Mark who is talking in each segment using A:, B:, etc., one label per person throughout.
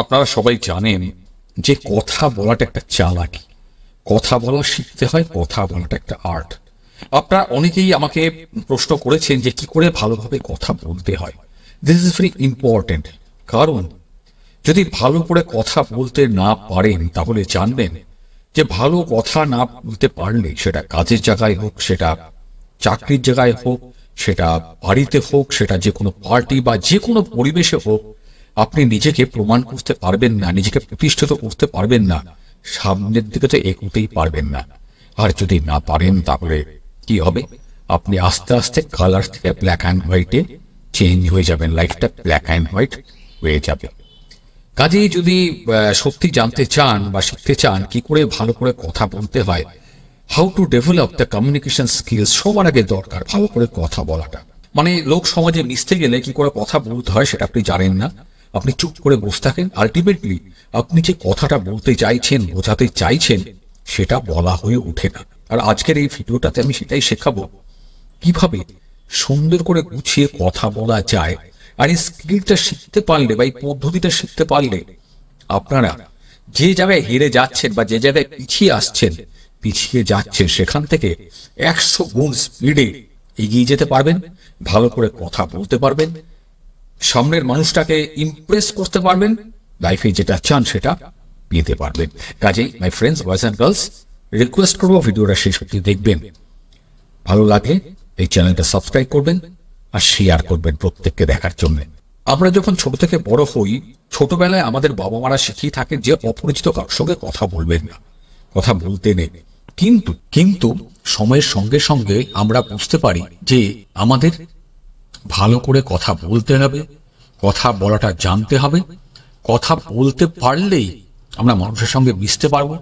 A: আপনারা সবাই জানেন যে কথা বলাটা একটা চালাকি। কথা বলা শিখতে হয়, কথা বলাটা একটা আর্ট। আপনারা অনেকেই আমাকে প্রশ্ন করেছেন যে কি করে ভালোভাবে কথা বলতে হয়। This is very important. কারণ যদি ভালো করে কথা বলতে না পারেন তাহলে জানবেন যে ভালো কথা না বলতে পারলে, সেটা কাজের জায়গায় হোক, সেটা চাকরির জায়গায় হোক, সেটা বাড়িতে হোক, সেটা যে কোনো পার্টি বা যে কোনো পরিবেশে হোক, আপনি নিজেকে প্রমাণ করতে পারবেন না, নিজেকে প্রতিষ্ঠিত করতে পারবেন না, সামনের দিকে তো এগোতেই পারবেন না। আর যদি না পারেন তাহলে কি হবে? আপনি আস্তে আস্তে কালার থেকে ব্ল্যাক অ্যান্ড হোয়াইটে চেঞ্জ হয়ে যাবেন, লাইফটা ব্ল্যাক অ্যান্ড হোয়াইট হয়ে যাবে। কাজেই যদি সত্যি জানতে চান বা শিখতে চান কি করে ভালো করে কথা বলতে হয়, how to develop the communication skills, সবার আগে দরকার ভালো করে কথা বলাটা। মানে লোক সমাজে মিশতে গেলে কি করে কথা বলতে হয় সেটা আপনি জানেন না, আপনি চুপ করে বসে থাকেন। আলটিমেটলি আপনি যে কথাটা বলতে চাইছেন, বোঝাতে চাইছেন, সেটা বলা হয়ে ওঠে না। আর আজকের এই ভিডিওটাতে আমি সেটাই শেখাবো কিভাবে সুন্দর করে গুছিয়ে কথা বলা যায়। আর এই স্কিলটা শিখতে পারলে বা এই পদ্ধতিটা শিখতে পারলে আপনারা যে জায়গায় হেরে যাচ্ছেন বা যে জায়গায় পিছিয়ে যাচ্ছেন সেখান থেকে 100 গুণ স্পিডে এগিয়ে যেতে পারবেন, ভালো করে কথা বলতে পারবেন, সামনের মানুষটাকে ইমপ্রেস করতে পারবেন, লাইফে যেটা চান সেটা পেতে পারবেন। কাজেই my friends, boys and girls, request করবো ভিডিওটা শেষ অবধি দেখবেন। ভালো লাগলে এই চ্যানেলটা সাবস্ক্রাইব করবেন আর শেয়ার করবেন প্রত্যেককে দেখার জন্য। আমরা যখন ছোট থেকে বড় হই, ছোটবেলায় আমাদের বাবা মারা শিখিয়ে থাকেন যে অপরিচিত কারোর সঙ্গে কথা বলবেন না, কথা বলতে নেই। কিন্তু সময়ের সঙ্গে সঙ্গে আমরা বুঝতে পারি যে আমাদের ভালো করে কথা বলতে হবে, কথা বলাটা জানতে হবে। কথা বলতে পারলেই আমরা মানুষের সঙ্গে মিশতে পারবো,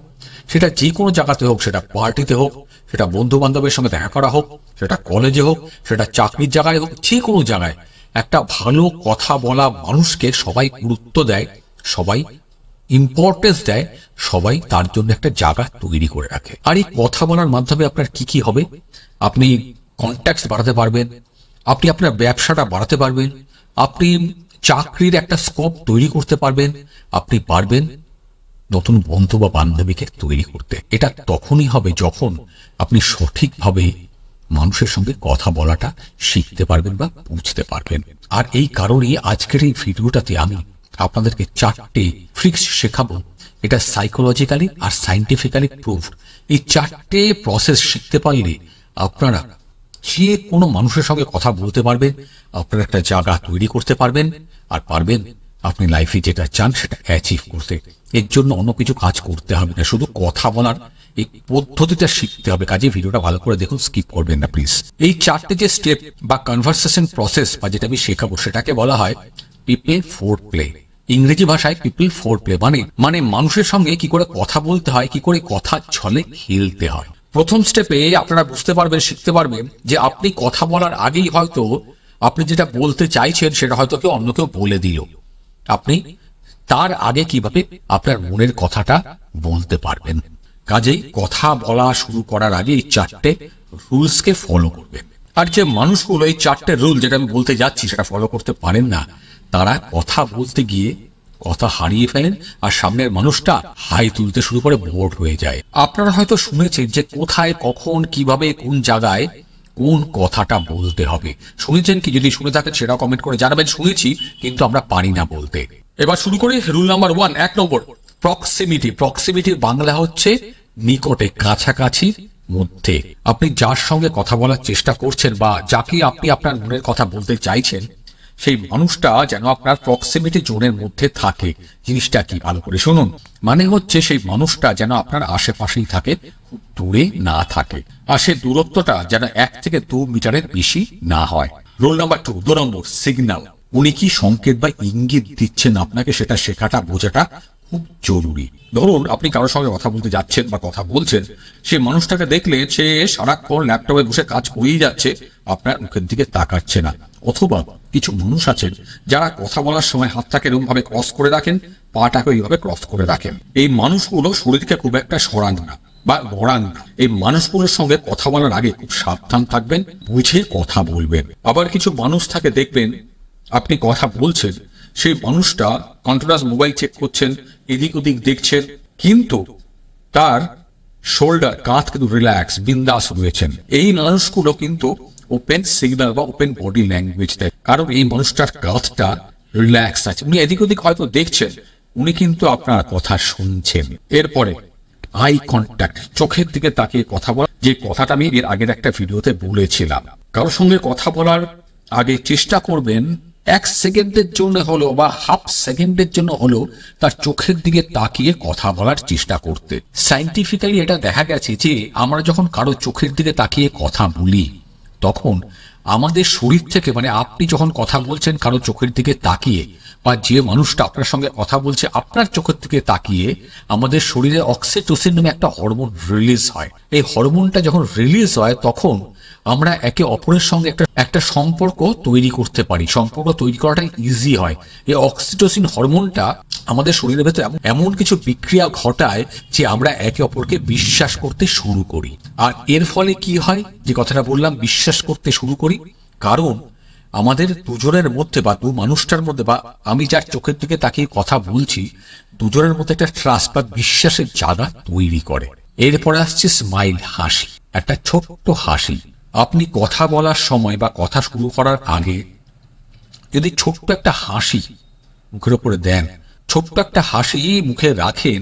A: সেটা যে কোনো জায়গাতে হোক, সেটা পার্টিতে হোক, সেটা বন্ধু বান্ধবের সঙ্গে দেখা করা হোক, সেটা কলেজে হোক, সেটা চাকরির জায়গায় হোক, যে কোনো জায়গায় একটা ভালো কথা বলা মানুষকে সবাই গুরুত্ব দেয়, সবাই ইম্পর্টেন্স দেয়, সবাই তার জন্য একটা জায়গা তৈরি করে রাখে। আর এই কথা বলার মাধ্যমে আপনার কি কি হবে? আপনি কন্ট্যাক্টস বাড়াতে পারবেন, আপনি আপনার ব্যবসাটা বাড়াতে পারবেন, আপনি চাকরির একটা স্কোপ তৈরি করতে পারবেন, আপনি পারবেন নতুন বন্ধু বা বান্ধবীকে তৈরি করতে। এটা তখনই হবে যখন আপনি সঠিকভাবে মানুষের সঙ্গে কথা বলাটা শিখতে পারবেন বা বুঝতে পারবেন। আর এই কারণেই আজকের এই ভিডিওটাতে আমি আপনাদেরকে 4টে ট্রিক্স শেখাবো। এটা সাইকোলজিক্যালি আর সাইন্টিফিক্যালি প্রুভড। এই 4টে প্রসেস শিখতে পারলে আপনারা যে কোনো মানুষের সঙ্গে কথা বলতে পারবেন, আপনারা একটা জায়গা তৈরি করতে পারবেন, আর পারবেন আপনি লাইফে যেটা চান সেটা অ্যাচিভ করতে। এর জন্য অন্য কিছু কাজ করতে হবে না, শুধু কথা বলার এই পদ্ধতিটা শিখতে হবে। কাজে ভিডিওটা ভালো করে দেখুন, স্কিপ করবেন না প্লিজ। এই 4টে যে স্টেপ বা কনভারসেশন প্রসেস বা যেটা আমি শেখাবো সেটাকে বলা হয় পিপল ফোর প্লে। ইংরেজি ভাষায় পিপল ফোর প্লে মানে মানুষের সঙ্গে কি করে কথা বলতে হয়, কি করে কথা ছলে খেলতে হয়। প্রথম স্টেপে আপনারা বুঝতে পারবেন, শিখতে পারবেন যে আপনি কথা বলার আগেই হয়তো আপনি যেটা বলতে চাইছেন সেটা হয়তো অন্য কেউ বলে দিল। আপনি তার আগে কিভাবে আপনার মনের কথাটা বলতে পারবেন। কাজেই কথা বলা শুরু করার আগে এই 4টে রুলসকে ফলো করবেন। আর যে মানুষগুলো এই 4টে রুল যেটা আমি বলতে যাচ্ছি সেটা ফলো করতে পারেন না, তারা কথা বলতে গিয়ে কথা হারিয়ে ফেলেন আর সামনের মানুষটা হাই তুলতে শুরু করে বোর্ড হয়ে যায়। আপনারা হয়তো শুনেছেন যে কোথায়, কখন, কিভাবে, কোন জায়গায় কোন কথাটা বলতে হবে। শুনেছেন কি? যদি শুনে থাকেন সেটা কমেন্ট করে জানাবেন শুনেছি, কিন্তু আমরা পারি না বলতে। এবার শুরু করি। রুল নাম্বার 1, 1 নম্বর, প্রক্সিমিটি। প্রক্সিমিটির বাংলা হচ্ছে নিকটে, কাছাকাছি, মধ্যে। আপনি যার সঙ্গে কথা বলার চেষ্টা করছেন বা যাকে আপনি আপনার মনের কথা বলতে চাইছেন, সেই মানুষটা যেন আপনার প্রক্সিমিটি জোনের মধ্যে থাকে। জিনিসটা কি ভালো করে শুনুন। মানে হচ্ছে সেই মানুষটা যেন আপনার আশেপাশেই থাকে, খুব দূরে না থাকে। আর সেই দূরত্বটা যেন 1 থেকে 2 মিটারের বেশি না হয়। রুল নাম্বার 2, 2 নম্বর, সিগন্যাল। উনি কি সংকেত বা ইঙ্গিত দিচ্ছেন আপনাকে সেটা শেখাটা, বোঝাটা খুব জরুরি। ধরুন আপনি কারোর সঙ্গে কথা বলতে যাচ্ছেন বা কথা বলছেন, সেই মানুষটাকে দেখলে সে সারাক্ষণ ল্যাপটপে বসে কাজ করেই যাচ্ছে, আপনার মুখের দিকে তাকাচ্ছে না। অথবা কিছু মানুষ আছেন যারা কথা বলার সময় হাতটাকে এরকম ভাবে ক্রস করে রাখেন, পাটাকে এইভাবে ক্রস করে রাখেন। এই মানুষগুলো শরীরকে খুব একটা সরান না বা লড়ান না। এই মানুষগুলোর সঙ্গে কথা বলার আগে খুব সাবধান থাকবেন, বুঝে কথা বলবেন। আবার কিছু মানুষ থাকে দেখবেন আপনি কথা বলছেন, সেই মানুষটা কন্টিনিউয়াস মোবাইল চেক করছেন, এদিক ওদিক দেখছেন, কিন্তু তার শোল্ডার, কাঁধ কিন্তু রিল্যাক্স, বিন্দাস রয়েছেন। এই মানুষগুলো কিন্তু ওপেন সিগন্যাল বা ওপেন বডি ল্যাঙ্গুয়েজ দেয়, কারণ এই মানুষটার কাঁধটা রিল্যাক্স আছে। উনি এদিক ওদিক হয়তো দেখছেন, উনি কিন্তু আপনার কথা শুনছেন। এরপরে আই কন্ট্যাক্ট, চোখের দিকে তাকিয়ে কথা বলা, যে কথাটা আমি এর আগের একটা ভিডিওতে বলেছিলাম। কারোর সঙ্গে কথা বলার আগে চেষ্টা করবেন 1 সেকেন্ডের জন্য হলো বা হাফ সেকেন্ডের জন্য হলো তার চোখের দিকে তাকিয়ে কথা বলার চেষ্টা করতে। সাইন্টিফিক্যালি এটা দেখা গেছে যে আমরা যখন কারো চোখের দিকে তাকিয়ে কথা বলি, তখন আমাদের শরীর থেকে, মানে আপনি যখন কথা বলছেন কারো চোখের দিকে তাকিয়ে, বা যে মানুষটা আপনার সঙ্গে কথা বলছে আপনার চোখের দিকে তাকিয়ে, আমাদের শরীরে অক্সিটোসিন নামে একটা হরমোন রিলিজ হয়। এই হরমোনটা যখন রিলিজ হয় তখন আমরা একে অপরের সঙ্গে একটা সম্পর্ক তৈরি করতে পারি। সম্পর্ক তৈরি করাটা ইজি হয়। এই অক্সিটোসিন হরমোনটা আমাদের শরীরের ভেতরে এমন কিছু বিক্রিয়া ঘটায় যে আমরা একে অপরকে বিশ্বাস করতে শুরু করি। আর এর ফলে কি হয়, যে কথাটা বললাম, বিশ্বাস করতে শুরু করি, কারণ আমাদের দুজনের মধ্যে বা দু মানুষটার মধ্যে, বা আমি যার চোখের দিকে তাকিয়ে কথা বলছি, দুজনের মধ্যে একটা ট্রাস্ট বা বিশ্বাসের জায়গা তৈরি করে। এরপরে আসছে স্মাইল, হাসি, একটা ছোট্ট হাসি। আপনি কথা বলার সময় বা কথা শুরু করার আগে যদি ছোট্ট একটা হাসি মুখের উপরে দেন, ছোট্ট একটা হাসি মুখে রাখেন,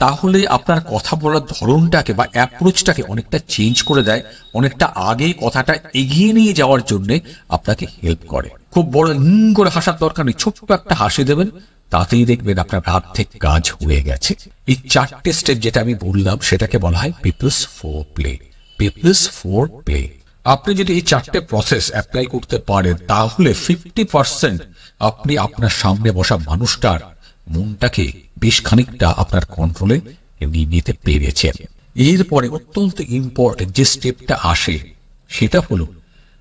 A: তাহলে আপনার কথা বলার ধরনটাকে বা অ্যাপ্রোচটাকে অনেকটা চেঞ্জ করে দেয়, অনেকটা আগে কথাটা এগিয়ে নিয়ে যাওয়ার জন্য আপনাকে হেল্প করে। খুব বড় করে হাসার দরকার নেই, ছোট্ট একটা হাসি দেবেন, তাতেই দেখবেন আপনার অর্ধেক কাজ হয়ে গেছে। এই 4টে স্টেপ যেটা আমি বললাম সেটাকে বলা হয় people's for play. People's for play আপনি যদি এই 4টে প্রসেস অ্যাপ্লাই করতে পারেন, তাহলে 50% আপনি আপনার সামনে বসা মানুষটার মনটাকে বেশ খানিকটা আপনার কন্ট্রোলে নিয়ে নিতে পেরেছেন। এরপরে অত্যন্ত ইম্পর্টেন্ট যে স্টেপটা আসে, সেটা হলো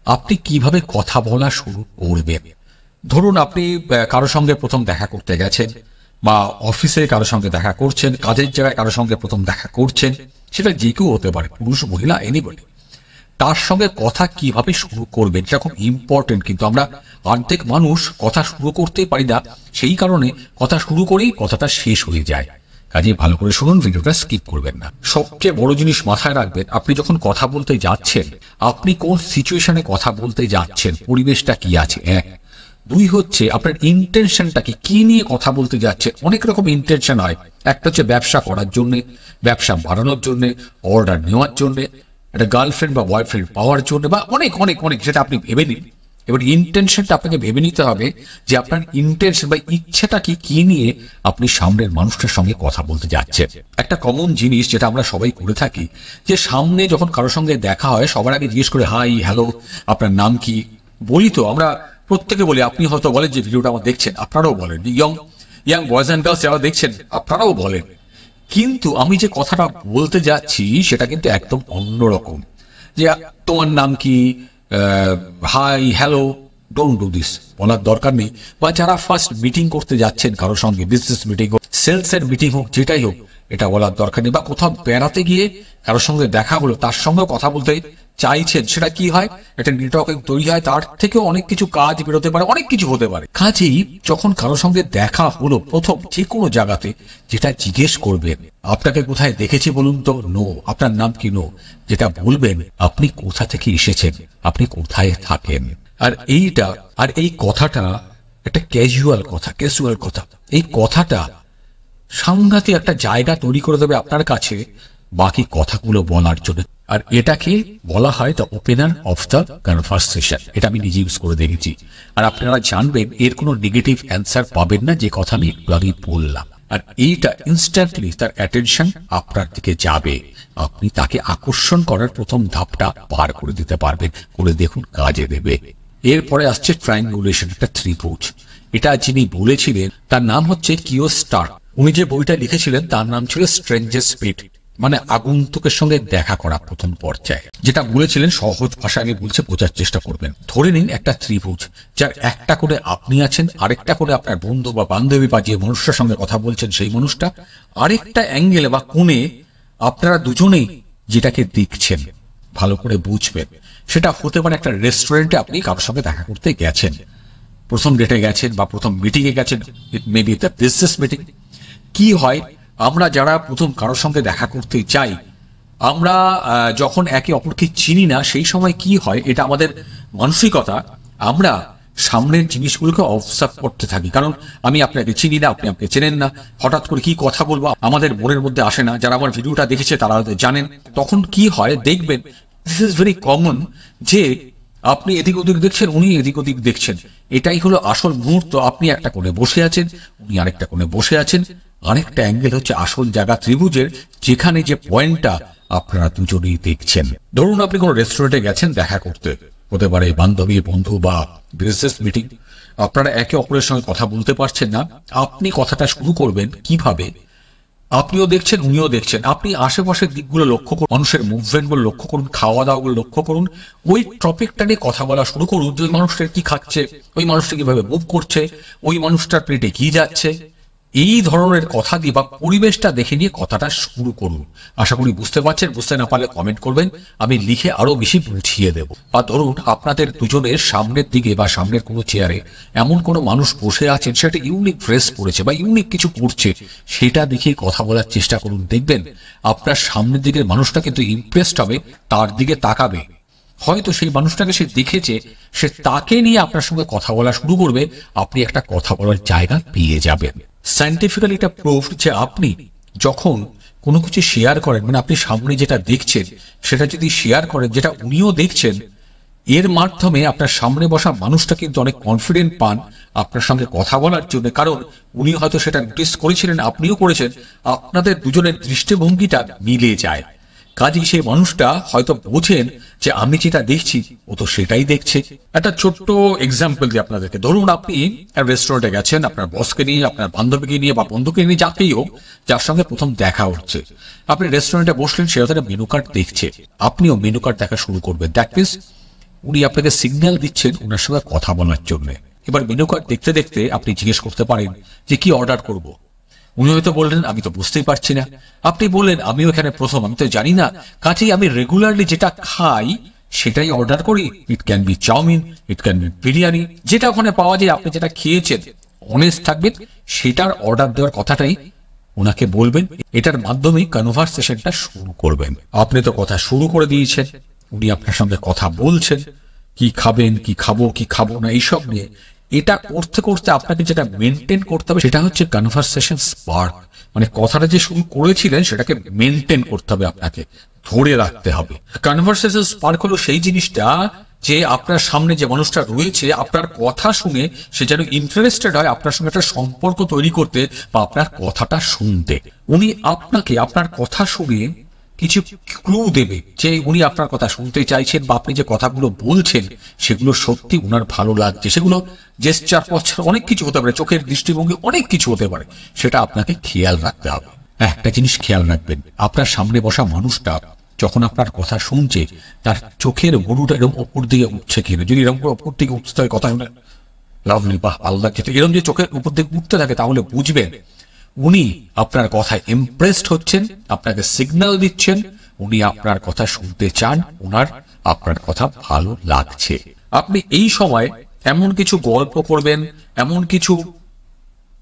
A: আপনি কিভাবে কথা বলা শুরু করবেন। ধরুন আপনি কারোর সঙ্গে প্রথম দেখা করতে গেছেন, বা অফিসে কারোর সঙ্গে দেখা করছেন, কাজের জায়গায় কারোর সঙ্গে প্রথম দেখা করছেন, সেটা যে কেউ হতে পারে, পুরুষ মহিলা এনিবডি। তার সঙ্গে কথা কিভাবে শুরু করবেন সেটা খুব ইম্পর্টেন্ট। কিন্তু আমরা অর্ধেক মানুষ কথা শুরু করতেই পারি না, সেই কারণে কথা শুরু করেই কথাটা শেষ হয়ে যায়। কাজে ভালো করে শুনুন, ভিডিওটা স্কিপ করবেন না। সবচেয়ে বড় জিনিস মাথায় রাখবেন, আপনি যখন কথা বলতে যাচ্ছেন, আপনি কোন সিচুয়েশনে কথা বলতে যাচ্ছেন, পরিবেশটা কি আছে, 1। 2 হচ্ছে আপনার ইন্টেনশনটা কি নিয়ে কথা বলতে যাচ্ছে। অনেক রকম ইন্টেনশন হয়, একটা হচ্ছে ব্যবসা করার জন্য, ব্যবসা বাড়ানোর জন্য, অর্ডার নেওয়ার জন্য, একটা গার্লফ্রেন্ড বা বয়ফ্রেন্ড পাওয়ার জন্য, বা অনেক অনেক অনেক, যেটা আপনি ভেবে নিন। এবার ইন্টেনশনটা আপনাকে ভেবে নিতে হবে যে আপনার ইন্টেনশন বা ইচ্ছেটা কি নিয়ে আপনি সামনের মানুষটার সঙ্গে কথা বলতে যাচ্ছেন। একটা কমন জিনিস যেটা আমরা সবাই করে থাকি, যে সামনে যখন কারোর সঙ্গে দেখা হয় সবার আগে জিজ্ঞেস করে, হাই, হ্যালো, আপনার নাম কি, বলি তো আমরা প্রত্যেকে বলি। আপনি হয়তো বলেন যে ভিডিওটা আমার দেখছেন, আপনারাও বলেন, ইয়াং বয়েজ অ্যান্ড গার্লস যারা দেখছেন আপনারাও বলেন। কিন্তু আমি যে কথাটা বলতে যাচ্ছি সেটা কিন্তু একদম অন্যরকম। যে তোমার নাম কি, hi, hello, don't do this, বলার দরকার নেই। বা যারা ফার্স্ট মিটিং করতে যাচ্ছেন কারোর সঙ্গে, বিজনেস মিটিং হোক, সেলসের মিটিং হোক, যেটাই হোক, এটা বলার দরকার নেই। বা কোথাও বেড়াতে গিয়ে কারোর সঙ্গে দেখা হলো, তার সঙ্গে কথা বলতে চাইছেন, সেটা কি হয়, একটা নেটওয়ার্কিং তৈরি হয়, তার থেকেও অনেক কিছু কাজ বেরোতে পারে, অনেক কিছু হতে পারে। কাজেই যখন কারোর সঙ্গে দেখা হলো প্রথম, যে কোনো জায়গাতে যেটা জিজ্ঞেস করবেন, আপনাকে কোথায় দেখেছি বলুন তো, নো। আপনার নাম কি, নো। যেটা বলবেন, আপনি কোথা থেকে এসেছেন, আপনি কোথায় থাকেন। আর এই কথাটা একটা ক্যাজুয়াল কথা। এই কথাটা সাংঘাতিক একটা জায়গা তৈরি করে দেবে আপনার কাছে বাকি কথাগুলো বলার জন্য। আর এটাকে বলা হয় the opener of the conversation. এটা আমি নিজে ইউজ করে দেখেছি। আর আপনারা জানবেন এর কোনো নেগেটিভ অ্যান্সার পাবেন না, যে কথা আমি একটু আগেই বললাম। আর এইটা ইনস্ট্যান্টলি তার অ্যাটেনশন আপনার দিকে যাবে, আপনি তাকে আকর্ষণ করার প্রথম ধাপটা পার করে দিতে পারবেন। করে দেখুন, কাজে দেবে। এরপরে আসছে ট্রায়াঙ্গুলেশন, একটা ত্রিভুজ। এটা যিনি বলেছিলেন তার নাম হচ্ছে কিও স্টার্ক। উনি যে বইটা লিখেছিলেন তার নাম ছিল স্ট্রেঞ্জেস পিট, মানে আগন্তুকের সঙ্গে দেখা করা প্রথম পর্যায়ে। যেটা বলেছিলেন সহজ ভাষায় আমি বলছি, বোঝার চেষ্টা করবেন। ধরে নিন একটা ত্রিভুজ, যার একটা করে আপনি আছেন, আরেকটা করে আপনার বন্ধু বা বান্ধবী বা যে মানুষটার সঙ্গে কথা বলছেন সেই মানুষটা, আরেকটা অ্যাঙ্গেলে বা কোণে আপনারা দুজনেই যেটাকে দেখছেন, ভালো করে বুঝবেন। সেটা হতে পারে একটা রেস্টুরেন্টে আপনি কারোর সঙ্গে দেখা করতে গেছেন, প্রথম ডেটে গেছেন বা প্রথম মিটিংয়ে গেছেন, it may be the business meeting. কি হয়, আমরা যারা প্রথম কারোর সঙ্গে দেখা করতে চাই, আমরা যখন একে অপরকে চিনি না, সেই সময় কি হয়, এটা আমাদের মানসিকতা, আমরা সামনের জিনিসগুলোকে অবজার্ভ করতে থাকি। কারণ আমি আপনাকে চিনি না, আপনি আমাকে চেনেন না, হঠাৎ করে কি কথা বলবো আমাদের মনের মধ্যে আসে না। যারা আমার ভিডিওটা দেখেছে তারা হয়তো জানেন। তখন কি হয় দেখবেন, দিস ইজ ভেরি কমন, যে আপনি এদিক ওদিক দেখছেন, উনি এদিক ওদিক দেখছেন। এটাই হলো আসল মুহূর্ত। আপনি একটা কোণে বসে আছেন, উনি আরেকটা কোণে বসে আছেন। আরেকটা অ্যাঙ্গেল হচ্ছে আসল জায়গা ত্রিভুজের, যেখানে যে পয়েন্টটা আপনারা দুজনেই দেখছেন। ধরুন আপনি কোনো রেস্টুরেন্টে গেছেন দেখা করতে, হতে পারে বান্ধবী, বন্ধু বা বিজনেস মিটিং। আপনারা একে অপরের সঙ্গে কথা বলতে পারছেন না। আপনি কথাটা শুরু করবেন কিভাবে, আপনিও দেখছেন, উনিও দেখছেন। আপনি আশেপাশের দিকগুলো লক্ষ্য করুন, মানুষের মুভমেন্ট গুলো লক্ষ্য করুন, খাওয়া দাওয়া গুলো লক্ষ্য করুন। ওই টপিকটা নিয়ে কথা বলা শুরু করুন, যে ওই মানুষটা কি খাচ্ছে, ওই মানুষটা কিভাবে মুভ করছে, ওই মানুষটার পেটে কি যাচ্ছে। এই ধরনের কথা দিয়ে বা পরিবেশটা দেখে নিয়ে কথাটা শুরু করুন। আশা করি বুঝতে পারছেন। বুঝতে না পারলে কমেন্ট করবেন, আমি লিখে আরো বেশি বুঝিয়ে দেব। বা ধরুন আপনাদের দুজনের সামনের দিকে বা সামনের কোনো চেয়ারে এমন কোনো মানুষ বসে আছেন, সেটা ইউনিক ড্রেস পরেছে বা ইউনিক কিছু করছে, সেটা দেখে কথা বলার চেষ্টা করুন। দেখবেন আপনার সামনের দিকের মানুষটা কিন্তু ইমপ্রেসড হবে, তার দিকে তাকাবে। হয়তো সেই মানুষটাকে সে দেখেছে, সে তাকে নিয়ে আপনার সঙ্গে কথা বলা শুরু করবে। আপনি একটা কথা বলার জায়গা পেয়ে যাবেন। সায়েন্টিফিক্যালি এটা প্রুফড যে আপনি যখন কোনো কিছু শেয়ার করেন, মানে আপনি সামনে যেটা দেখছেন সেটা যদি শেয়ার করেন, যেটা উনিও দেখছেন, এর মাধ্যমে আপনার সামনে বসা মানুষটা কিন্তু অনেক কনফিডেন্ট পান আপনার সঙ্গে কথা বলার জন্য। কারণ উনি হয়তো সেটা নোটিস করেছিলেন, আপনিও করেছেন, আপনাদের দুজনের দৃষ্টিভঙ্গিটা মিলে যায়। কাজেই সেই মানুষটা হয়তো বোঝেন যে আমি যেটা দেখছি ও তো সেটাই দেখছে। একটা ছোট্ট এক্সাম্পল দিই আপনাদেরকে। ধরুন আপনি রেস্টুরেন্টে গেছেন, আপনার বসকে নিয়ে, আপনার বান্ধবীকে নিয়ে বা বন্ধুকে নিয়ে, যাকেই হোক, যার সঙ্গে প্রথম দেখা হচ্ছে। আপনি রেস্টুরেন্টে বসলেন, সে হয়তো মেনু কার্ড দেখছে, আপনিও মেনু কার্ড দেখা শুরু করবেন। দ্যাট মিনস উনি আপনাকে সিগন্যাল দিচ্ছেন ওনার সঙ্গে কথা বলার জন্য। এবার মেনু কার্ড দেখতে দেখতে আপনি জিজ্ঞেস করতে পারেন যে কি অর্ডার করব। উনি হয়তো বললেন আমি তো বুঝতেই পারছি না। আপনি বললেন আমিও এখানে প্রথম, আমি তো জানি না, কাজেই আমি রেগুলারলি যেটা খাই সেটাই অর্ডার করি। It can be chowmein, it can be biryani, যেটা ওখানে পাওয়া যায়। আপনি যেটা খেয়েছেন অনেস্ট থাকবেন, সেটার অর্ডার দেওয়ার কথাটাই ওনাকে বলবেন। এটার মাধ্যমে কনভারসেশনটা শুরু করবেন। আপনি তো কথা শুরু করে দিয়েছেন, উনি আপনার সঙ্গে কথা বলছেন কি খাবেন, কি খাবো, কি খাবো না, এইসব নিয়ে। এটা করতে করতে আপনাকে যেটা মেনটেন করতে হবে সেটা হচ্ছে কনভারসেশন স্পার্ক। মানে কথাটা যে শুরু করেছিলেন সেটাকে মেনটেন করতে হবে, আপনাকে ধরে রাখতে হবে। কনভারসেশন স্পার্ক হলো সেই জিনিসটা যে আপনার সামনে যে মানুষটা রয়েছে, আপনার কথা শুনে সে যেন ইন্টারেস্টেড হয় আপনার সঙ্গে একটা সম্পর্ক তৈরি করতে বা আপনার কথাটা শুনতে। উনি আপনাকে আপনার কথা শুনে কিছু ক্লু দেবে যে উনি আপনার কথা শুনতে চাইছেন, বা আপনি যে কথাগুলো বলছেন সেগুলো সত্যি উনার ভালো লাগছে। সেগুলো জেস্টার, পশ্চার, অনেক কিছু হতে পারে, চোখের দৃষ্টিভঙ্গি, অনেক কিছু হতে পারে। সেটা আপনাকে খেয়াল রাখতে হবে। একটা জিনিস খেয়াল রাখবেন, আপনার সামনে বসা মানুষটা যখন আপনার কথা শুনছে, তার চোখের গরুটা এরকম ওপর দিকে উঠছে কিনা। যদি এরকম করে ওপর দিকে উঠতে হয়, কথা শুনে লাভলি বাহ ভালো লাগছে, এরকম যে চোখের উপর দিকে উঠতে থাকে, তাহলে বুঝবেন উনি আপনার কথায় ইমপ্রেসড হচ্ছেন, আপনাকে সিগন্যাল দিচ্ছেন উনি আপনার কথা শুনতে চান, ওনার আপনার কথা ভালো লাগছে। আপনি এই সময় এমন কিছু গল্প করবেন, এমন কিছু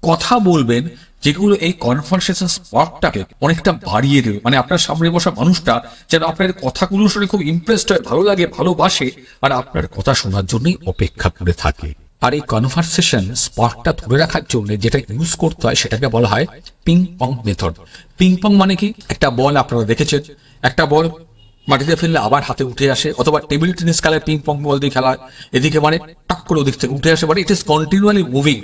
A: কথা বলবেন যেগুলো এই কনভারসেশন স্পার্কটাকে অনেকটা বাড়িয়ে দেবে। মানে আপনার সামনে বসা মানুষটা যেন আপনার কথাগুলো শুনে খুব ইমপ্রেসড হয়, ভালো লাগে, ভালোবাসে, আর আপনার কথা শোনার জন্যই অপেক্ষা করে থাকে। আর এই কনভারসেশন স্পার্কটা ধরে রাখার জন্য যেটা ইউজ করতে হয় সেটাকে বলা হয় ping pong method. Ping pong মানে কি, একটা বল আপনারা দেখেছেন, একটা বল মাটিতে ফেললে আবার হাতে উঠে আসে, অথবা টেবিল টেনিস খেলায় পিং পং বল দিয়ে খেলা হয়, এদিকে মানে টাক করে ওদিক থেকে উঠে আসে, মানে ইট ইজ কন্টিনিউয়ালি মুভিং,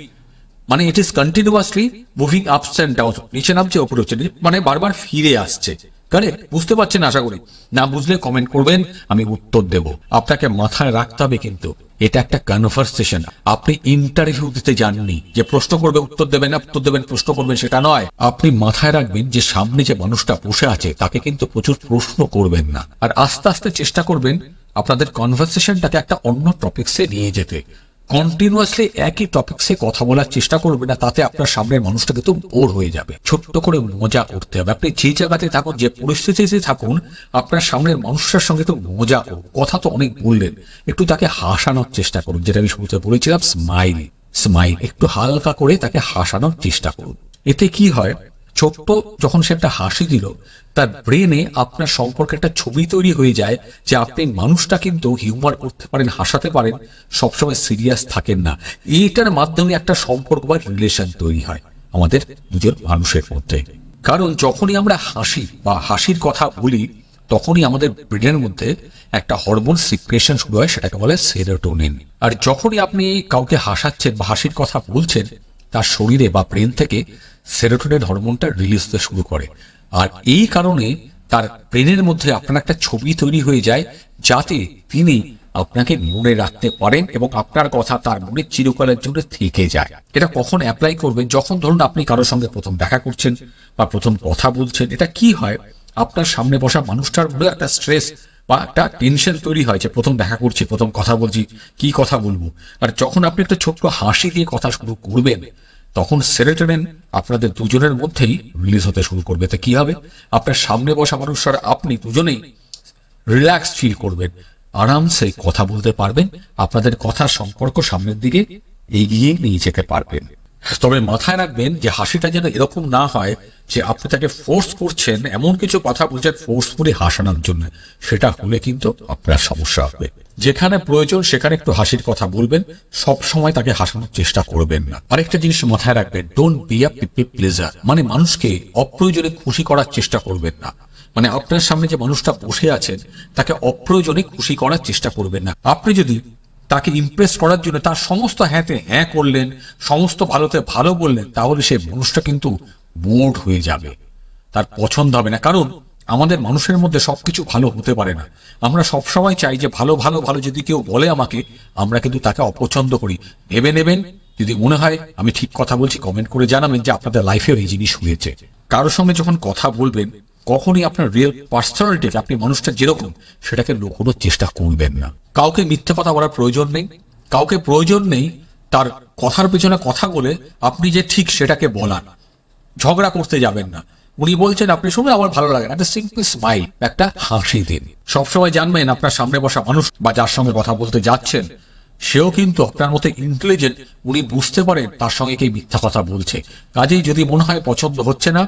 A: মানে it is continuously moving ups and down, নিচে নামছে ওপরে হচ্ছে, মানে বারবার ফিরে আসছে। কারেক্ট? বুঝতে পারছেন আশা করি। না বুঝলে কমেন্ট করবেন, আমি উত্তর দেব। আপনাকে মাথায় রাখতে হবে কিন্তু এটা একটা কনভারসেশন। আপনি ইন্টারভিউ দিতে যাননি যে প্রশ্ন করবে উত্তর দেবেন না, উত্তর দেবেন প্রশ্ন করবেন, সেটা নয়। আপনি মাথায় রাখবেন যে সামনে যে মানুষটা বসে আছে তাকে কিন্তু প্রচুর প্রশ্ন করবেন না, আর আস্তে আস্তে চেষ্টা করবেন আপনাদের কনভারসেশনটাকে একটা অন্য টপিকসে নিয়ে যেতে। কন্টিনিউয়াসলি একই টপিকসে কথা বলার চেষ্টা করবে না, তাতে আপনার সামনের মানুষটা কিন্তু বোর হয়ে যাবে। ছোট্ট করে মজা করতে হবে। আপনি যে জায়গাতে থাকুন, যে পরিস্থিতিতে থাকুন, আপনার সামনের মানুষটার সঙ্গে তো মজা করুন। কথা তো অনেক বললেন, একটু তাকে হাসানোর চেষ্টা করুন, যেটা আমি শুরুতে বলেছিলাম, স্মাইল। স্মাইল, একটু হালকা করে তাকে হাসানোর চেষ্টা করুন। এতে কি হয়, ছোট্ট যখন সে একটা হাসি দিল, তার ব্রেনে আপনার সম্পর্কে একটা ছবি তৈরি হয়ে যায় যে আপনি মানুষটা কিন্তু হিউমার করতে পারেন, হাসাতে পারেন, সবসময় সিরিয়াস থাকেন না। এইটার মাধ্যমে একটা সম্পর্ক বা রিলেশন তৈরি হয় আমাদের দুজন মানুষের মধ্যে। কারণ যখনই আমরা হাসি বা হাসির কথা বলি, তখনই আমাদের ব্রেনের মধ্যে একটা হরমোন সিক্রেশন শুরু হয়, সেটাকে বলে সেরোটোনিন। আর যখনই আপনি কাউকে হাসাচ্ছেন বা হাসির কথা বলছেন, তার শরীরে বা ব্রেন থেকে সেরোটোনিন হরমোনটা রিলিজ হতে শুরু করে। আর এই কারণে তার ব্রেনের মধ্যে আপনার একটা ছবি তৈরি হয়ে যায়, যাতে তিনি আপনাকে মনে রাখতে পারেন এবং আপনার কথা তার মনে চিরকালের জন্য থেকে যায়। এটা কখন অ্যাপ্লাই করবেন, যখন ধরুন আপনি কারোর সঙ্গে প্রথম দেখা করছেন বা প্রথম কথা বলছেন। এটা কি হয়, আপনার সামনে বসা মানুষটার মধ্যে একটা স্ট্রেস বা একটা টেনশন তৈরি হয় যে প্রথম দেখা করছি, প্রথম কথা বলছি, কি কথা বলবো। আর যখন আপনি একটা ছোট্ট হাসি দিয়ে কথা শুরু করবেন, তখন সেরোটোনিন আপনাদের দুজনের মধ্যেই রিলিজ হতে শুরু করবে। তো কি হবে, আপনার সামনে বসা মানুষরা আপনি দুজনেই রিল্যাক্স ফিল করবেন, আরামসে কথা বলতে পারবেন, আপনাদের কথার সম্পর্ক সামনের দিকে এগিয়ে নিয়ে যেতে পারবেন। তবে মাথায় রাখবেন যে হাসিটা যেন এরকম না হয় যে আপনি তাকে ফোর্স করছেন, এমন কিছু কথা বলছেন ফোর্সফুলি হাসানোর জন্য। সেটা হলে কিন্তু আপনার সমস্যা হবে। যেখানে প্রয়োজন সেখানে একটু হাসির কথা বলবেন, সব সময় তাকে হাসানোর চেষ্টা করবেন না। আরেকটা জিনিস মাথায় রাখবেন, don't be a people pleasure. মানে মানুষকে অপ্রয়োজনে খুশি করার চেষ্টা করবেন না। মানে আপনার সামনে যে মানুষটা বসে আছেন, তাকে অপ্রয়োজনে খুশি করার চেষ্টা করবেন না। আপনি যদি তাকে ইমপ্রেস করার জন্য তার সমস্ত হ্যাঁতে হ্যাঁ করলেন, সমস্ত ভালোতে ভালো বললেন, তাহলে সেই মানুষটা কিন্তু বোর্ড হয়ে যাবে, তার পছন্দ হবে না। কারণ আমাদের মানুষের মধ্যে সবকিছু ভালো হতে পারে না। আমরা সবসময় চাই যে ভালো ভালো ভালো যদি কেউ বলে আমাকে, আমরা কিন্তু তাকে অপছন্দ করি। ভেবে নেবেন, যদি মনে হয় আমি ঠিক কথা বলছি, কমেন্ট করে জানাবেন যে আপনাদের লাইফেও এই জিনিস হয়েছে। কারোর সঙ্গে যখন কথা বলবেন, কখনই আপনার রিয়েল পার্সোনালিটিকে, আপনি মানুষটা যেরকম সেটাকে লুকোনোর চেষ্টা করবেন না। কাউকে মিথ্যে কথা বলার প্রয়োজন নেই, কাউকে প্রয়োজন নেই তার কথার পেছনে কথা বলে আপনি যে ঠিক সেটাকে বলান। ঝগড়া করতে যাবেন না। উনি বলছেন, আপনি শুনে আমার ভালো লাগে না, একটা সিম্পল স্মাইল, একটা হাসি দিন। সবসময় জানবেন আপনার সামনে বসা মানুষ বা যার সঙ্গে কথা বলতে যাচ্ছেন, সেও কিন্তু আপনার মতো ইন্টেলিজেন্ট। উনি বুঝতে পারেন তার সঙ্গে কে মিথ্যা কথা বলছে। কাজেই যদি মনে হয় পছন্দ হচ্ছে না,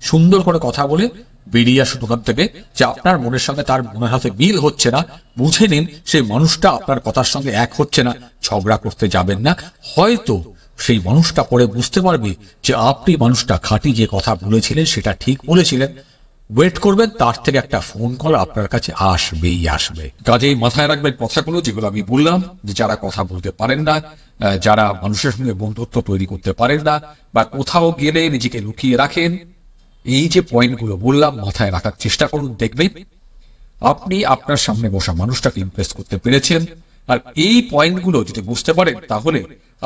A: সুন্দর করে কথা বলে বেরিয়ে আসুন ওখান থেকে, যে আপনার মনের সঙ্গে তার মনের হাতে মিল হচ্ছে না। বুঝে নিন সেই মানুষটা আপনার কথার সঙ্গে এক হচ্ছে না, ঝগড়া করতে যাবেন না। হয়তো সেই মানুষটা পরে বুঝতে পারবে যে আপনি মানুষটা খাঁটি যে কথা বলেছিলেন সেটা ঠিক বলেছিলেন। ওয়েট করবেন, তার থেকে একটা ফোন কল আপনার কাছে আসবেই আসবে। কাজেই মাথায় রাখবেন কথাগুলো যেগুলো আমি বললাম, যে যারা কথা বলতে পারেন না, যারা মানুষের সঙ্গে বন্ধুত্ব তৈরি করতে পারেন না, বা কোথাও গেলে নিজেকে লুকিয়ে রাখেন, এই যে পয়েন্টগুলো বললাম মাথায় রাখার চেষ্টা করুন। দেখবেন আপনি আপনার সামনে বসা মানুষটাকে ইমপ্রেস করতে পেরেছেন। আর এই পয়েন্টগুলো যদি বুঝতে পারেন, তাহলে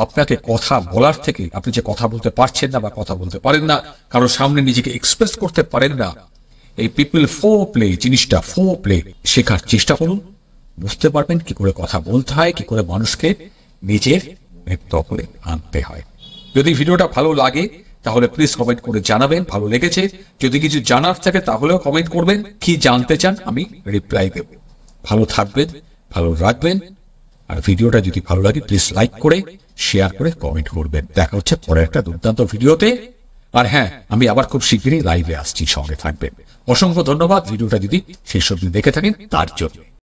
A: আপনাকে কথা বলার থেকে, আপনি যে কথা বলতে পারছেন না বা কথা বলতে পারেন না, কারোর সামনে নিজেকে এক্সপ্রেস করতে পারেন না, এই পিপল ফোর প্লে জিনিসটা, ফোর প্লে শেখার চেষ্টা করুন। বুঝতে পারবেন কি করে কথা বলতে হয়, কি করে মানুষকে নিজের দখলে আনতে হয়। যদি ভিডিওটা ভালো লাগে তাহলে প্লিজ কমেন্ট করে জানাবেন ভালো লেগেছে। যদি কিছু জানার থাকে তাহলেও কমেন্ট করবেন, কি জানতে চান আমি রিপ্লাই দেব। ভালো থাকবেন, ভালো রাখবেন। আর ভিডিওটা যদি ভালো লাগে প্লিজ লাইক করে, শেয়ার করে, কমেন্ট করবেন। দেখা হচ্ছে পরের একটা দুর্দান্ত ভিডিওতে। আর হ্যাঁ, আমি আবার খুব শীঘ্রই লাইভে আসছি, সঙ্গে থাকবেন। অসংখ্য ধন্যবাদ ভিডিওটা যদি শেষ অবধি দেখে থাকেন তার জন্য।